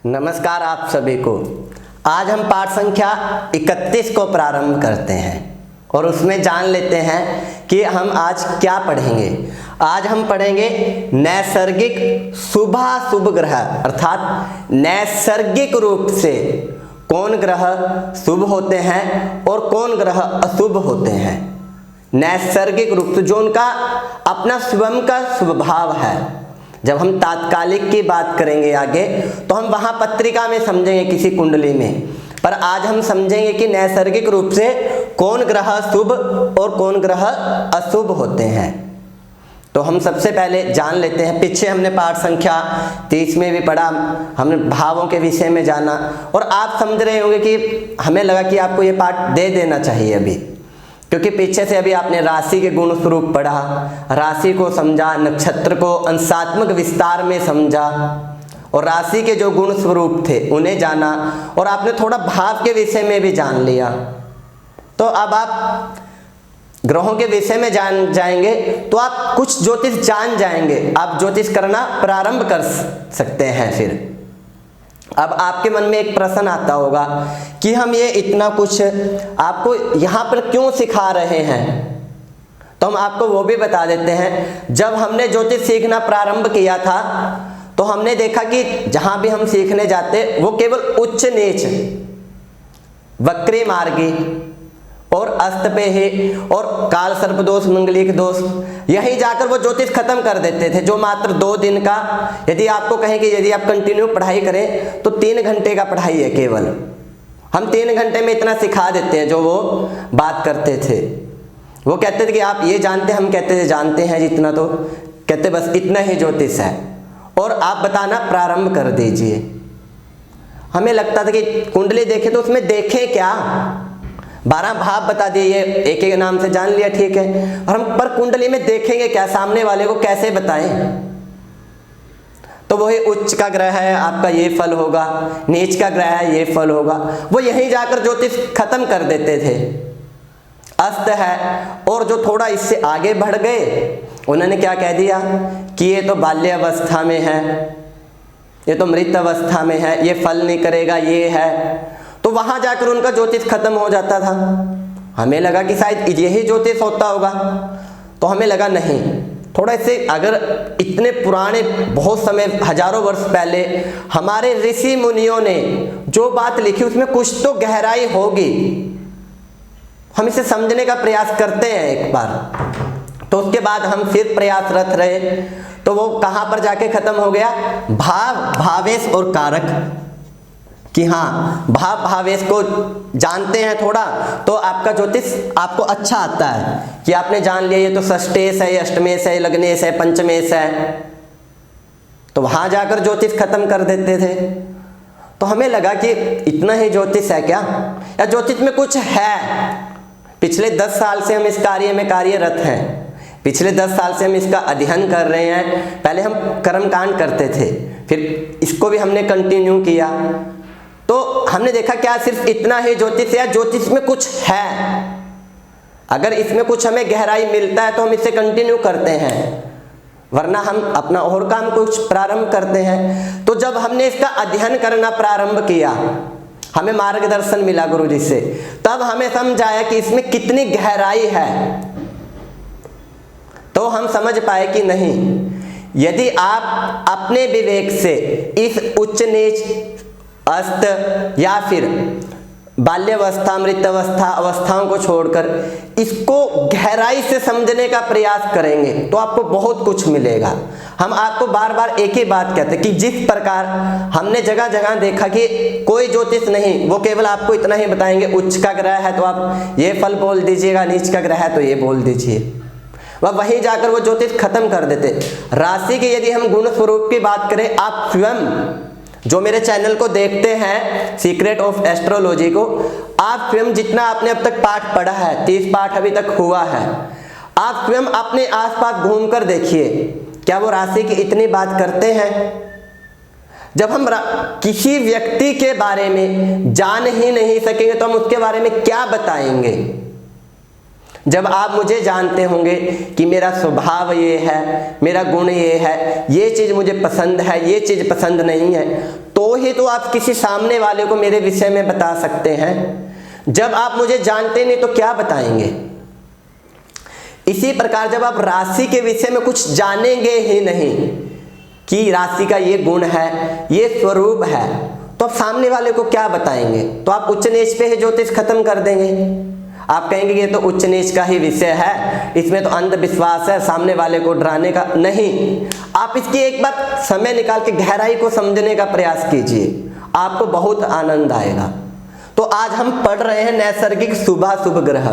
नमस्कार आप सभी को। आज हम पाठ संख्या 31 को प्रारंभ करते हैं और उसमें जान लेते हैं कि हम आज क्या पढ़ेंगे। आज हम पढ़ेंगे नैसर्गिक शुभाशुभ ग्रह, अर्थात नैसर्गिक रूप से कौन ग्रह शुभ होते हैं और कौन ग्रह अशुभ होते हैं। नैसर्गिक रूप से जो उनका अपना स्वयं का स्वभाव है। जब हम तात्कालिक की बात करेंगे आगे तो हम वहां पत्रिका में समझेंगे किसी कुंडली में, पर आज हम समझेंगे कि नैसर्गिक रूप से कौन ग्रह शुभ और कौन ग्रह अशुभ होते हैं। तो हम सबसे पहले जान लेते हैं, पीछे हमने पाठ संख्या 30 में भी पढ़ा, हमने भावों के विषय में जाना और आप समझ रहे होंगे कि हमें लगा कि आपको ये पाठ दे देना चाहिए अभी, क्योंकि पीछे से अभी आपने राशि के गुण स्वरूप पढ़ा, राशि को समझा, नक्षत्र को अंशात्मक विस्तार में समझा और राशि के जो गुण स्वरूप थे उन्हें जाना और आपने थोड़ा भाव के विषय में भी जान लिया। तो अब आप ग्रहों के विषय में जान जाएंगे तो आप कुछ ज्योतिष जान जाएंगे, आप ज्योतिष करना प्रारंभ कर सकते हैं। फिर अब आपके मन में एक प्रश्न आता होगा कि हम ये इतना कुछ आपको यहाँ पर क्यों सिखा रहे हैं, तो हम आपको वो भी बता देते हैं। जब हमने ज्योतिष सीखना प्रारंभ किया था तो हमने देखा कि जहाँ भी हम सीखने जाते वो केवल उच्च नीच, वक्री मार्गी और अस्तपेही और काल सर्प दोष, मंगलिक दोष, यही जाकर वो ज्योतिष खत्म कर देते थे। जो मात्र 2 दिन का, यदि आपको कहें कि यदि आप कंटिन्यू पढ़ाई करें तो 3 घंटे का पढ़ाई है केवल, हम 3 घंटे में इतना सिखा देते हैं। जो वो बात करते थे, वो कहते थे कि आप ये जानते हैं, हम कहते थे जानते हैं जितना, तो कहते बस इतना ही ज्योतिष है और आप बताना प्रारंभ कर दीजिए। हमें लगता था कि कुंडली देखें तो उसमें देखें क्या, 12 भाव बता दिए, ये एक एक नाम से जान लिया, ठीक है, और हम पर कुंडली में देखेंगे क्या, सामने वाले को कैसे बताएं। तो वही उच्च का ग्रह है आपका ये फल होगा, नीच का ग्रह है ये फल होगा, वो यहीं जाकर ज्योतिष खत्म कर देते थे। अस्त है और जो थोड़ा इससे आगे बढ़ गए उन्होंने क्या कह दिया कि ये तो बाल्य अवस्था में है, ये तो मृत अवस्था में है, ये फल नहीं करेगा, ये है, तो वहां जाकर उनका ज्योतिष खत्म हो जाता था। हमें लगा कि शायद यही ज्योतिष होता होगा, तो हमें लगा नहीं, थोड़ा इससे अगर इतने पुराने, बहुत समय, हजारों वर्ष पहले हमारे ऋषि मुनियों ने जो बात लिखी उसमें कुछ तो गहराई होगी, हम इसे समझने का प्रयास करते हैं एक बार। तो उसके बाद हम फिर प्रयासरत रहे, तो वो कहां पर जाके खत्म हो गया, भाव, भावेश और कारक, कि हाँ भाव भावेश को जानते हैं थोड़ा तो आपका ज्योतिष आपको अच्छा आता है कि आपने जान लिया ये तो षष्ठेश है, अष्टमेश है, लग्नेश है, पंचमेश है, तो वहां जाकर ज्योतिष खत्म कर देते थे। तो हमें लगा कि इतना ही ज्योतिष है क्या, या ज्योतिष में कुछ है। पिछले 10 साल से हम इस कार्य में कार्यरत हैं, पिछले 10 साल से हम इसका अध्ययन कर रहे हैं। पहले हम कर्मकांड करते थे, फिर इसको भी हमने कंटिन्यू किया, तो हमने देखा क्या सिर्फ इतना ही ज्योतिष है, ज्योतिष में कुछ है। अगर इसमें कुछ हमें गहराई मिलता है तो हम इसे कंटिन्यू करते हैं, वरना हम अपना और काम कुछ प्रारंभ करते हैं। तो जब हमने इसका अध्ययन करना प्रारंभ किया, हमें मार्गदर्शन मिला गुरुजी से, तब हमें समझ आया कि इसमें कितनी गहराई है। तो हम समझ पाए कि नहीं, यदि आप अपने विवेक से इस उच्च नीच, अस्त या फिर बाल्यावस्था, मृतावस्था अवस्थाओं को छोड़कर इसको गहराई से समझने का प्रयास करेंगे तो आपको बहुत कुछ मिलेगा। हम आपको बार बार एक ही बात कहते हैं कि जिस प्रकार हमने जगह जगह देखा कि कोई ज्योतिष नहीं, वो केवल आपको इतना ही बताएंगे, उच्च का ग्रह है तो आप ये फल बोल दीजिएगा, नीच का ग्रह है तो ये बोल दीजिए, वह वहीं जाकर वो ज्योतिष खत्म कर देते। राशि के यदि हम गुण स्वरूप की बात करें, आप स्वयं जो मेरे चैनल को देखते हैं सीक्रेट ऑफ एस्ट्रोलॉजी को, आप स्वयं जितना आपने अब तक पाठ पढ़ा है, 30 पाठ अभी तक हुआ है, आप स्वयं अपने आसपास घूमकर देखिए, क्या वो राशि की इतनी बात करते हैं। जब हम किसी व्यक्ति के बारे में जान ही नहीं सकेंगे तो हम उसके बारे में क्या बताएंगे। जब आप मुझे जानते होंगे कि मेरा स्वभाव ये है, मेरा गुण ये है, ये चीज़ मुझे पसंद है, ये चीज़ पसंद नहीं है, तो ही तो आप किसी सामने वाले को मेरे विषय में बता सकते हैं। जब आप मुझे जानते नहीं तो क्या बताएंगे। इसी प्रकार जब आप राशि के विषय में कुछ जानेंगे ही नहीं कि राशि का ये गुण है, ये स्वरूप है, तो आप सामने वाले को क्या बताएंगे। तो आप उच्च नीच पे ही ज्योतिष खत्म कर देंगे। आप कहेंगे ये तो उच्च नीच का ही विषय है, इसमें तो अंधविश्वास है, सामने वाले को डराने का नहीं। आप इसकी एक बार समय निकाल के गहराई को समझने का प्रयास कीजिए, आपको बहुत आनंद आएगा। तो आज हम पढ़ रहे हैं नैसर्गिक शुभाशुभ ग्रह,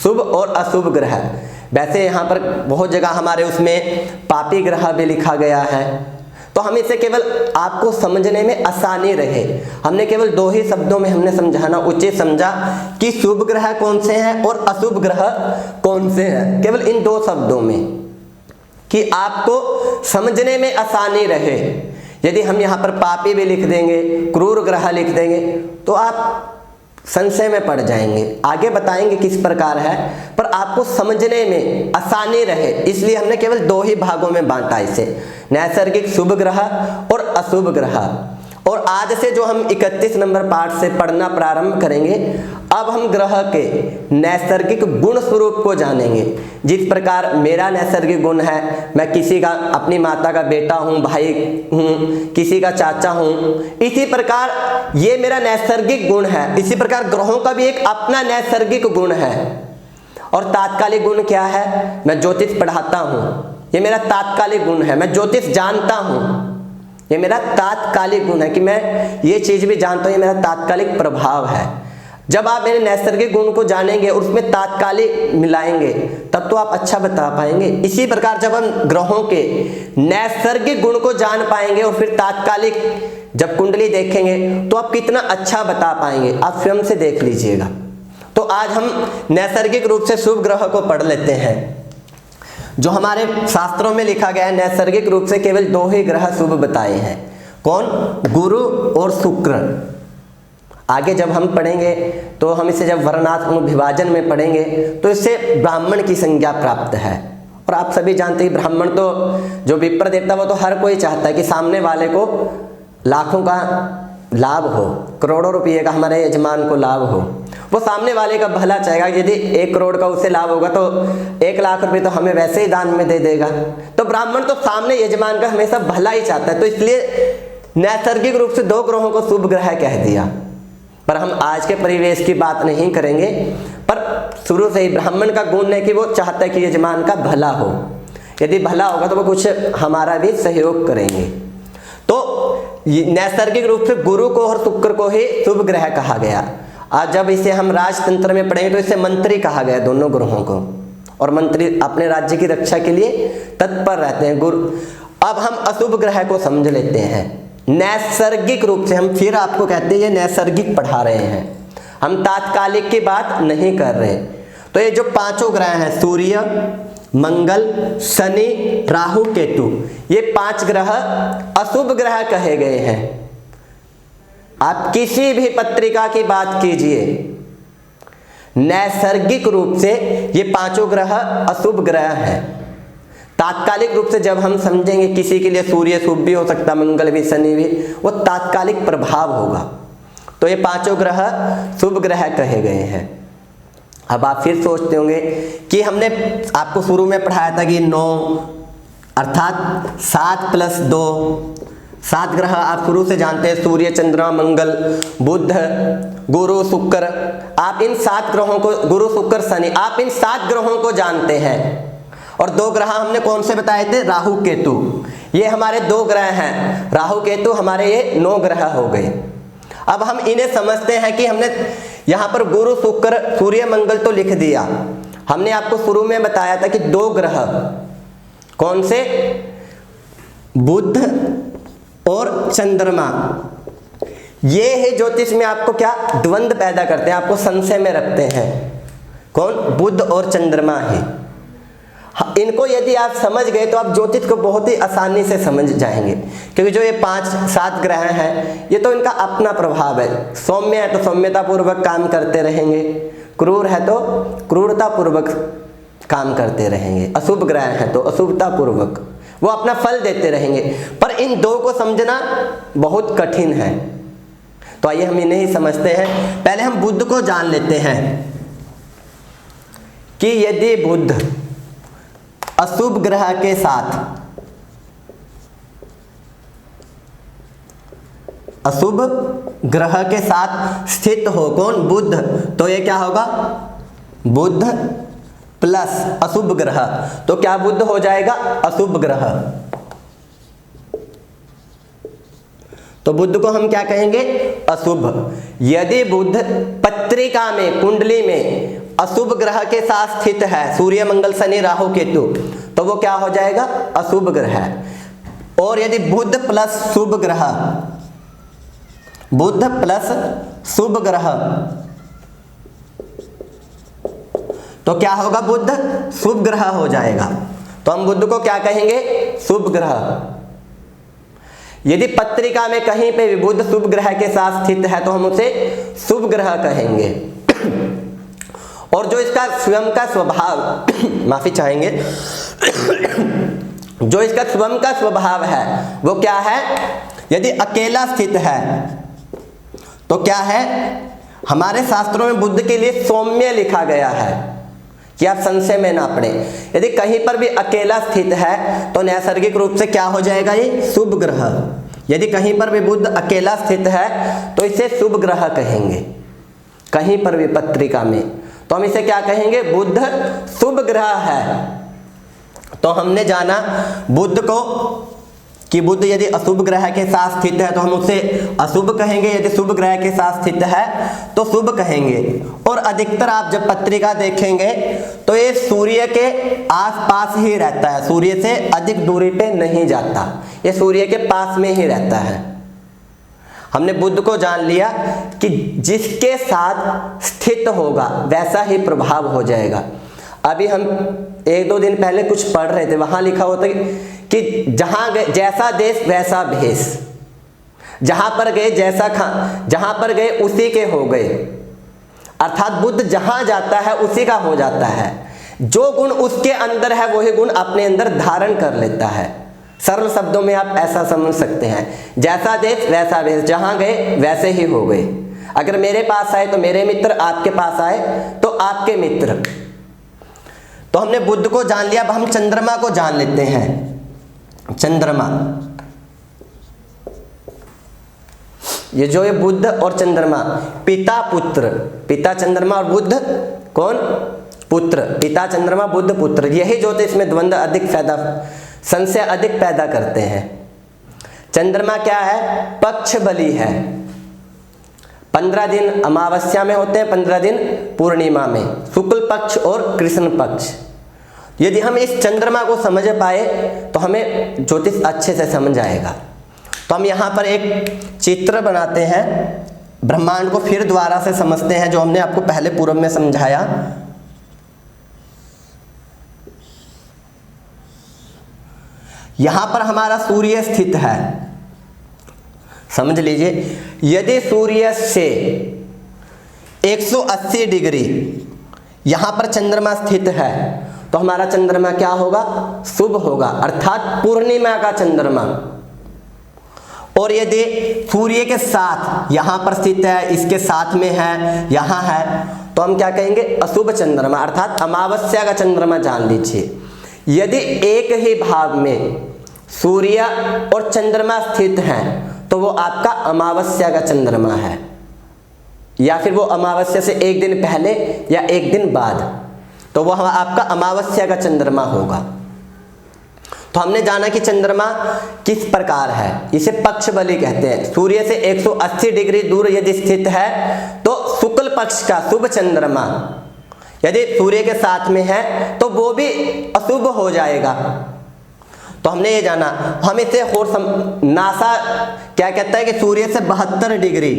शुभ और अशुभ ग्रह। वैसे यहाँ पर बहुत जगह हमारे उसमें पापी ग्रह भी लिखा गया है, तो हम इसे केवल आपको समझने में आसानी रहे, हमने केवल 2 ही शब्दों में हमने समझाना उचित समझा कि शुभ ग्रह कौन से हैं और अशुभ ग्रह कौन से हैं, केवल इन 2 शब्दों में, कि आपको समझने में आसानी रहे। यदि हम यहाँ पर पापी भी लिख देंगे, क्रूर ग्रह लिख देंगे, तो आप संशय में पड़ जाएंगे। आगे बताएंगे किस प्रकार है, पर आपको समझने में आसानी रहे, इसलिए हमने केवल 2 ही भागों में बांटा इसे, नैसर्गिक शुभ ग्रह और अशुभ ग्रह। और आज से जो हम 31 नंबर पाठ से पढ़ना प्रारंभ करेंगे, अब हम ग्रह के नैसर्गिक गुण स्वरूप को जानेंगे। जिस प्रकार मेरा नैसर्गिक गुण है, मैं किसी का, अपनी माता का बेटा हूँ, भाई हूँ, किसी का चाचा हूँ, इसी प्रकार ये मेरा नैसर्गिक गुण है। इसी प्रकार ग्रहों का भी एक अपना नैसर्गिक गुण है। और तात्कालिक गुण क्या है, मैं ज्योतिष पढ़ाता हूँ, ये मेरा तात्कालिक गुण है। मैं ज्योतिष जानता हूँ, ये मेरा तात्कालिक गुण है कि मैं ये चीज भी जानता हूँ, ये मेरा तात्कालिक प्रभाव है। जब आप मेरे नैसर्गिक गुण को जानेंगे और उसमें तात्कालिक मिलाएंगे, तब तो आप अच्छा बता पाएंगे। इसी प्रकार जब हम ग्रहों के नैसर्गिक गुण को जान पाएंगे और फिर तात्कालिक जब कुंडली देखेंगे, तो आप कितना अच्छा बता पाएंगे, आप स्वयं से देख लीजिएगा। तो आज हम नैसर्गिक रूप से शुभ ग्रह को पढ़ लेते हैं। जो हमारे शास्त्रों में लिखा गया है, नैसर्गिक रूप से केवल 2 ही ग्रह शुभ बताए हैं। कौन? गुरु और शुक्र। आगे जब हम पढ़ेंगे तो हम इसे जब वर्णात्मक विभाजन में पढ़ेंगे तो इससे ब्राह्मण की संज्ञा प्राप्त है। और आप सभी जानते हैं ब्राह्मण तो जो विप्र देवता, वो तो हर कोई चाहता है कि सामने वाले को लाखों का लाभ हो, करोड़ों रुपये का हमारे यजमान को लाभ हो। वो सामने वाले का भला चाहेगा। यदि 1 करोड़ का उसे लाभ होगा तो 1 लाख रुपए तो हमें वैसे ही दान में दे देगा। तो ब्राह्मण तो सामने यजमान का हमेशा भला ही चाहता है। तो इसलिए नैसर्गिक रूप से 2 ग्रहों को शुभ ग्रह कह दिया। पर हम आज के परिवेश की बात नहीं करेंगे, पर शुरू से ही ब्राह्मण का गुण है कि वो चाहता है कि यजमान का भला हो। यदि भला होगा तो वो कुछ हमारा भी सहयोग करेंगे। तो नैसर्गिक रूप से गुरु को और शुक्र को ही शुभ ग्रह कहा गया। आज जब इसे हम राजतंत्र में पढ़ेंगे तो इसे मंत्री कहा गया, दोनों ग्रहों को। और मंत्री अपने राज्य की रक्षा के लिए तत्पर रहते हैं, गुरु। अब हम अशुभ ग्रह को समझ लेते हैं नैसर्गिक रूप से। हम फिर आपको कहते हैं ये नैसर्गिक पढ़ा रहे हैं, हम तात्कालिक की बात नहीं कर रहे। तो ये जो 5 ग्रह हैं, सूर्य, मंगल, शनि, राहु, केतु, ये 5 ग्रह अशुभ ग्रह कहे गए हैं। आप किसी भी पत्रिका की बात कीजिए, नैसर्गिक रूप से ये 5 ग्रह अशुभ ग्रह हैं। तात्कालिक रूप से जब हम समझेंगे किसी के लिए सूर्य शुभ भी हो सकता, मंगल भी, शनि भी, वो तात्कालिक प्रभाव होगा। तो ये 5 ग्रह शुभ ग्रह कहे गए हैं। अब आप फिर सोचते होंगे कि हमने आपको शुरू में पढ़ाया था कि 9 अर्थात 7 + 2, 7 ग्रह आप शुरू से जानते हैं, सूर्य, चंद्रमा, मंगल, बुध, गुरु, शुक्र। आप इन 7 ग्रहों को, गुरु, शुक्र, शनि, आप इन 7 ग्रहों को जानते हैं। और 2 ग्रह हमने कौन से बताए थे? राहु, केतु। ये हमारे 2 ग्रह हैं, राहु, केतु हमारे ये 9 ग्रह हो गए। अब हम इन्हें समझते हैं कि हमने यहाँ पर गुरु, शुक्र, सूर्य, मंगल तो लिख दिया। हमने आपको शुरू में बताया था कि 2 ग्रह कौन से? बुध और चंद्रमा। ये है ज्योतिष में आपको क्या द्वंद्व पैदा करते हैं, आपको संशय में रखते हैं। कौन? बुध और चंद्रमा ही। इनको यदि आप समझ गए तो आप ज्योतिष को बहुत ही आसानी से समझ जाएंगे, क्योंकि जो ये 5-7 ग्रह हैं, ये तो इनका अपना प्रभाव है। सौम्य है तो सौम्यता पूर्वक काम करते रहेंगे, क्रूर है तो क्रूरता पूर्वक काम करते रहेंगे, अशुभ ग्रह है तो अशुभता पूर्वक। वो अपना फल देते रहेंगे। पर इन दो को समझना बहुत कठिन है, तो आइए हम इन्हें ही समझते हैं। पहले हम बुध को जान लेते हैं कि यदि बुध अशुभ ग्रह के साथ, अशुभ ग्रह के साथ स्थित हो, कौन, बुध, तो ये क्या होगा, बुध प्लस अशुभ ग्रह, तो क्या बुध हो जाएगा, अशुभ ग्रह। तो बुध को हम क्या कहेंगे, अशुभ। यदि बुध पत्रिका में, कुंडली में अशुभ ग्रह के साथ स्थित है, सूर्य मंगल शनि राहु केतु, तो वो क्या हो जाएगा, अशुभ ग्रह। और यदि बुध प्लस शुभ ग्रह, बुध प्लस शुभ ग्रह, तो क्या होगा, बुध शुभ ग्रह हो जाएगा। तो हम बुध को क्या कहेंगे, शुभ ग्रह। यदि पत्रिका में कहीं पे भी बुध शुभ ग्रह के साथ स्थित है तो हम उसे शुभ ग्रह कहेंगे। और जो इसका स्वयं का स्वभाव माफी चाहेंगे जो इसका स्वयं का स्वभाव है वो क्या है, यदि अकेला स्थित है तो क्या है, हमारे शास्त्रों में बुध के लिए सौम्य लिखा गया है कि आप संशय में ना पड़े। यदि कहीं पर भी अकेला स्थित है तो नैसर्गिक रूप से क्या हो जाएगा, ये शुभ ग्रह। यदि कहीं पर भी बुध अकेला स्थित है तो इसे शुभ ग्रह कहेंगे, कहीं पर भी पत्रिका में, तो हम इसे क्या कहेंगे, बुध शुभ ग्रह है। तो हमने जाना बुध को कि बुध यदि अशुभ ग्रह के साथ स्थित है तो हम उसे अशुभ कहेंगे, यदि शुभ ग्रह के साथ स्थित है तो शुभ कहेंगे। और अधिकतर आप जब पत्रिका देखेंगे तो ये सूर्य के आसपास ही रहता है, सूर्य से अधिक दूरी पे नहीं जाता, ये सूर्य के पास में ही रहता है। हमने बुध को जान लिया कि जिसके साथ स्थित होगा वैसा ही प्रभाव हो जाएगा। अभी हम 1-2 दिन पहले कुछ पढ़ रहे थे, वहां लिखा होता कि जहां गए जैसा देश वैसा भेष, जहां पर गए जैसा जहां पर गए उसी के हो गए। अर्थात बुध जहां जाता है उसी का हो जाता है, जो गुण उसके अंदर है वही गुण अपने अंदर धारण कर लेता है। सरल शब्दों में आप ऐसा समझ सकते हैं, जैसा देश वैसा भेष, जहां गए वैसे ही हो गए। अगर मेरे पास आए तो मेरे मित्र, आपके पास आए तो आपके मित्र। तो हमने बुध को जान लिया, अब हम चंद्रमा को जान लेते हैं। चंद्रमा, ये जो ये बुध और चंद्रमा, पिता पुत्र, पिता चंद्रमा और बुध कौन, पुत्र, पिता चंद्रमा बुध पुत्र, यही ज्योतिष में द्वंद्व अधिक पैदा, संशय अधिक पैदा करते हैं। चंद्रमा क्या है, पक्ष बली है। 15 दिन अमावस्या में होते हैं, 15 दिन पूर्णिमा में, शुक्ल पक्ष और कृष्ण पक्ष। यदि हम इस चंद्रमा को समझ पाए तो हमें ज्योतिष अच्छे से समझ आएगा। तो हम यहाँ पर एक चित्र बनाते हैं, ब्रह्मांड को फिर दोबारा से समझते हैं, जो हमने आपको पहले पूर्व में समझाया। यहाँ पर हमारा सूर्य स्थित है, समझ लीजिए। यदि सूर्य से 180 डिग्री यहाँ पर चंद्रमा स्थित है तो हमारा चंद्रमा क्या होगा, शुभ होगा, अर्थात पूर्णिमा का चंद्रमा। और यदि सूर्य के साथ यहाँ पर स्थित है, इसके साथ में है, यहाँ है, तो हम क्या कहेंगे, अशुभ चंद्रमा, अर्थात अमावस्या का चंद्रमा जान लीजिए। यदि एक ही भाव में सूर्य और चंद्रमा स्थित हैं तो वो आपका अमावस्या का चंद्रमा है, या फिर वो अमावस्या से एक दिन पहले या एक दिन बाद, तो वह आपका अमावस्या का चंद्रमा होगा। तो हमने जाना कि चंद्रमा किस प्रकार है, इसे पक्ष बली कहते हैं। सूर्य से 180 डिग्री दूर यदि स्थित है तो शुक्ल पक्ष का शुभ चंद्रमा, यदि सूर्य के साथ में है तो वो भी अशुभ हो जाएगा। तो हमने ये जाना। हम इसे और नासा क्या कहता है कि सूर्य से 72 डिग्री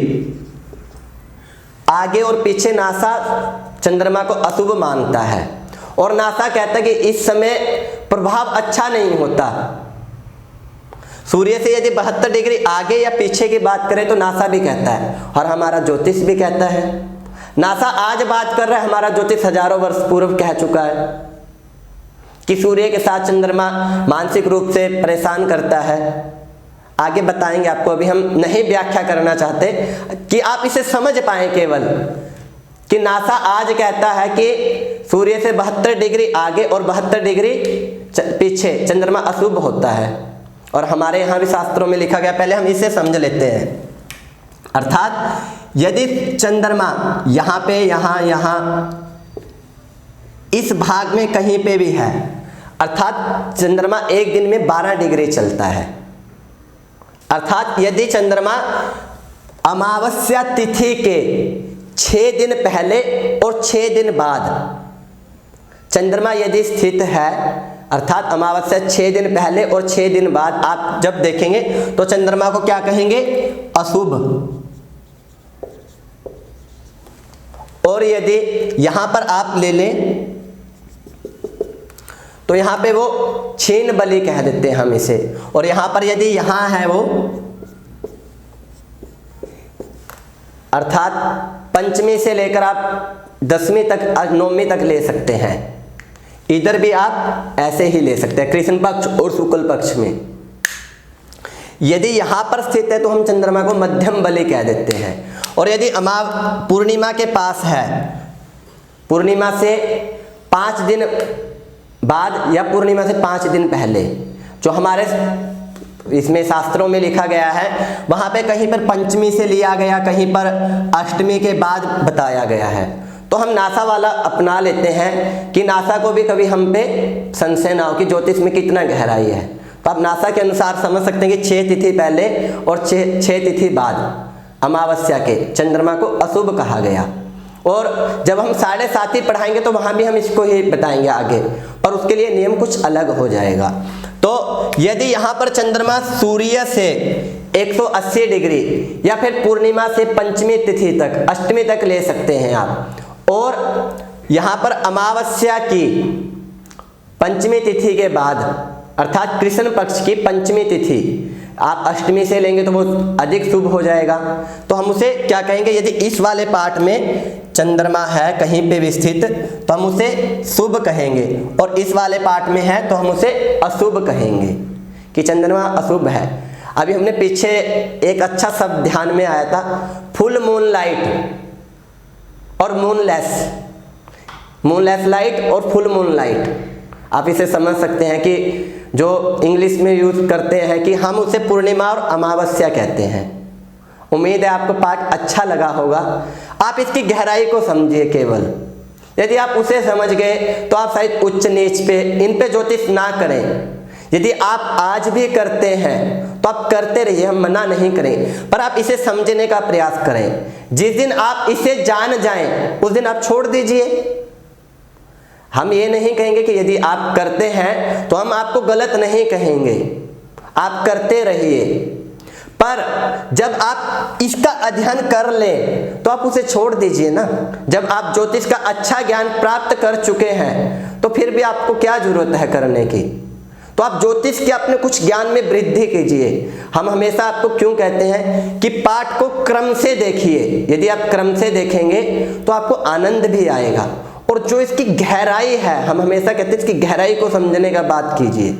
आगे और पीछे नासा चंद्रमा को अशुभ मानता है, और नासा कहता है कि इस समय प्रभाव अच्छा नहीं होता। सूर्य से यदि 72 डिग्री आगे या पीछे की बात करें तो नासा भी कहता है, और हमारा ज्योतिष भी कहता है। नासा आज बात कर रहा है, हमारा ज्योतिष हजारों वर्ष पूर्व कह चुका है कि सूर्य के साथ चंद्रमा मानसिक रूप से परेशान करता है। आगे बताएंगे आपको, अभी हम नहीं व्याख्या करना चाहते कि आप इसे समझ पाएं केवल कि नासा आज कहता है कि सूर्य से 72 डिग्री आगे और 72 डिग्री पीछे चंद्रमा अशुभ होता है, और हमारे यहाँ भी शास्त्रों में लिखा गया। पहले हम इसे समझ लेते हैं। अर्थात यदि चंद्रमा यहाँ पे यहाँ इस भाग में कहीं पे भी है, अर्थात चंद्रमा एक दिन में 12 डिग्री चलता है। अर्थात यदि चंद्रमा अमावस्या तिथि के 6 दिन पहले और 6 दिन बाद चंद्रमा यदि स्थित है, अर्थात अमावस्या 6 दिन पहले और 6 दिन बाद आप जब देखेंगे तो चंद्रमा को क्या कहेंगे? अशुभ। और यदि यहां पर आप ले लें तो यहां पे वो छीन बलि कह देते हैं हम इसे, और यहां पर यदि यहां है वो, अर्थात पंचमी से लेकर आप 10वीं तक, 9वीं तक ले सकते हैं। इधर भी आप ऐसे ही ले सकते हैं, कृष्ण पक्ष और शुक्ल पक्ष में। यदि यहां पर स्थित है तो हम चंद्रमा को मध्यम बलि कह देते हैं। और यदि पूर्णिमा के पास है, पूर्णिमा से 5 दिन बाद या पूर्णिमा से 5 दिन पहले, जो हमारे इसमें शास्त्रों में लिखा गया है, वहां पे कहीं पर पंचमी से लिया गया, कहीं पर अष्टमी के बाद बताया गया है। तो हम नासा वाला अपना लेते हैं कि नासा को भी कभी हम पे संशय ना हो कि ज्योतिष में कितना गहराई है। तो आप नासा के अनुसार समझ सकते हैं कि 6 तिथि पहले और 6 तिथि बाद अमावस्या के चंद्रमा को अशुभ कहा गया। और जब हम 7.5 पढ़ाएंगे तो वहां भी हम इसको ही बताएंगे आगे, और उसके लिए नियम कुछ अलग हो जाएगा। तो यदि यहां पर चंद्रमा सूर्य से 180 डिग्री या फिर पूर्णिमा से पंचमी तिथि तक, अष्टमी तक ले सकते हैं आप, और यहां पर अमावस्या की पंचमी तिथि के बाद, अर्थात कृष्ण पक्ष की पंचमी तिथि आप अष्टमी से लेंगे तो वो अधिक शुभ हो जाएगा। तो हम उसे क्या कहेंगे? यदि इस वाले पार्ट में चंद्रमा है कहीं पे भी स्थित तो हम उसे शुभ कहेंगे, और इस वाले पार्ट में है तो हम उसे अशुभ कहेंगे कि चंद्रमा अशुभ है। अभी हमने पीछे एक अच्छा शब्द ध्यान में आया था, फुल मून लाइट और मूनलेस, मूनलेस लाइट और फुल मून लाइट। आप इसे समझ सकते हैं कि जो इंग्लिश में यूज करते हैं कि हम उसे पूर्णिमा और अमावस्या कहते हैं। उम्मीद है आपको पाठ अच्छा लगा होगा। आप इसकी गहराई को समझिए केवल। यदि आप उसे समझ गए तो आप शायद उच्च नीच पे, इन पे ज्योतिष ना करें। यदि आप आज भी करते हैं तो आप करते रहिए, हम मना नहीं करें, पर आप इसे समझने का प्रयास करें। जिस दिन आप इसे जान जाएं उस दिन आप छोड़ दीजिए। हम ये नहीं कहेंगे कि यदि आप करते हैं तो हम आपको गलत नहीं कहेंगे, आप करते रहिए, पर जब आप इसका अध्ययन कर लें तो आप उसे छोड़ दीजिए ना। जब आप ज्योतिष का अच्छा ज्ञान प्राप्त कर चुके हैं तो फिर भी आपको क्या जरूरत है करने की? तो आप ज्योतिष के अपने कुछ ज्ञान में वृद्धि कीजिए। हम हमेशा आपको क्यों कहते हैं कि पाठ को क्रम से देखिए। यदि आप क्रम से देखेंगे तो आपको आनंद भी आएगा, और जो इसकी गहराई है, हम हमेशा कहते हैं इसकी गहराई को समझने का बात कीजिए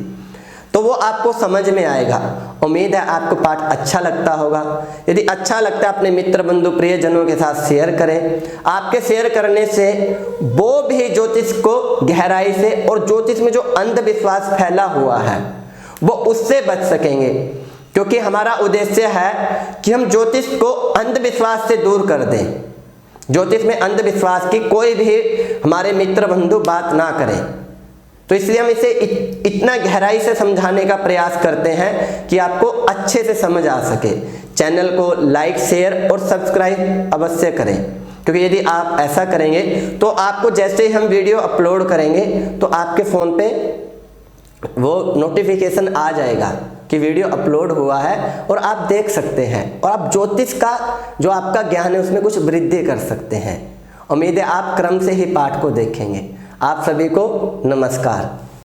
तो वो आपको समझ में आएगा। उम्मीद है आपको पाठ अच्छा लगता होगा। यदि अच्छा लगता है अपने मित्र बंधु प्रियजनों के साथ शेयर करें। आपके शेयर करने से वो भी ज्योतिष को गहराई से, और ज्योतिष में जो अंधविश्वास फैला हुआ है वो उससे बच सकेंगे, क्योंकि हमारा उद्देश्य है कि हम ज्योतिष को अंधविश्वास से दूर कर दें। ज्योतिष में अंधविश्वास की कोई भी हमारे मित्र बंधु बात ना करें। तो इसलिए हम इसे इतना गहराई से समझाने का प्रयास करते हैं कि आपको अच्छे से समझ आ सके। चैनल को लाइक, शेयर और सब्सक्राइब अवश्य करें, क्योंकि यदि आप ऐसा करेंगे तो आपको जैसे ही हम वीडियो अपलोड करेंगे तो आपके फ़ोन पे वो नोटिफिकेशन आ जाएगा कि वीडियो अपलोड हुआ है, और आप देख सकते हैं, और आप ज्योतिष का जो आपका ज्ञान है उसमें कुछ वृद्धि कर सकते हैं। उम्मीद है आप क्रम से ही पाठ को देखेंगे। आप सभी को नमस्कार।